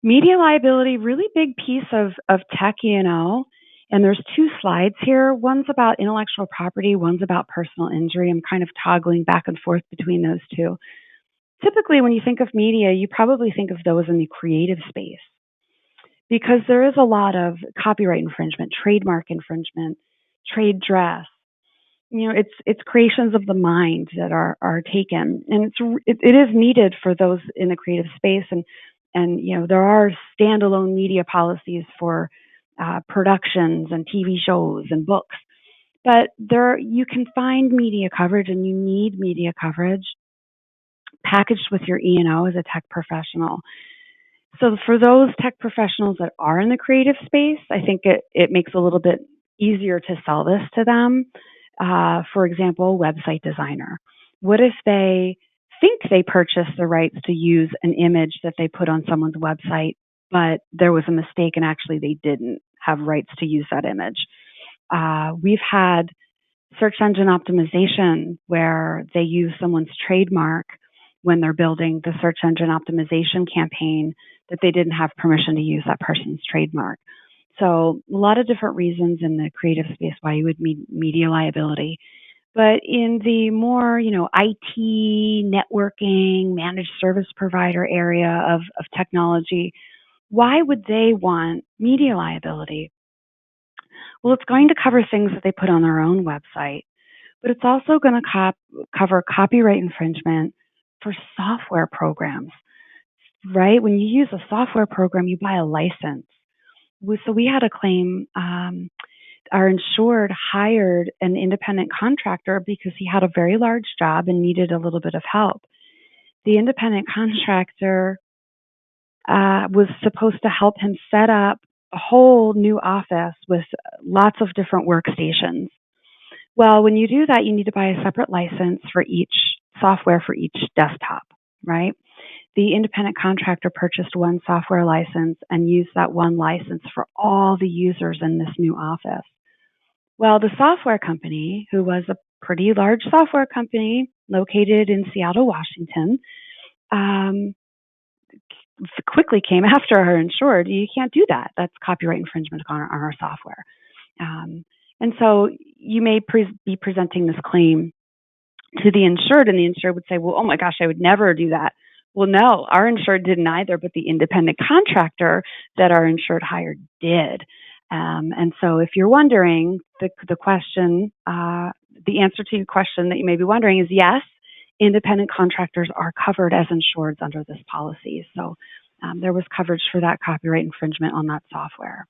Media liability, really big piece of tech E&O. And there's two slides here. One's about intellectual property, one's about personal injury. I'm kind of toggling back and forth between those two. Typically, when you think of media, you probably think of those in the creative space because there is a lot of copyright infringement, trademark infringement, trade dress. It's creations of the mind that are taken, and it is needed for those in the creative space. And there are standalone media policies for productions and TV shows and books, but you can find media coverage, and you need media coverage packaged with your E&O as a tech professional. So for those tech professionals that are in the creative space, I think it makes it a little bit easier to sell this to them. For example, website designer. What if they think they purchased the rights to use an image that they put on someone's website, but there was a mistake and actually they didn't have rights to use that image? We've had search engine optimization where they use someone's trademark when they're building the search engine optimization campaign that they didn't have permission to use that person's trademark. So a lot of different reasons in the creative space why you would need media liability. But in the more, IT, networking, managed service provider area of technology, why would they want media liability? Well, it's going to cover things that they put on their own website, but it's also going to cover copyright infringement for software programs, right? When you use a software program, you buy a license. So we had a claim. Our insured hired an independent contractor because he had a very large job and needed a little bit of help. The independent contractor was supposed to help him set up a whole new office with lots of different workstations. Well, when you do that, you need to buy a separate license for each software for each desktop, right? The independent contractor purchased one software license and used that one license for all the users in this new office. Well, the software company, who was a pretty large software company located in Seattle, Washington, quickly came after our insured. You can't do that. That's copyright infringement on our software. And so you may be presenting this claim to the insured, and the insured would say, well, oh my gosh, I would never do that. Well, no, our insured didn't either, but the independent contractor that our insured hired did. And so if you're wondering, the question, the answer to your question that you may be wondering is yes, independent contractors are covered as insureds under this policy. So there was coverage for that copyright infringement on that software.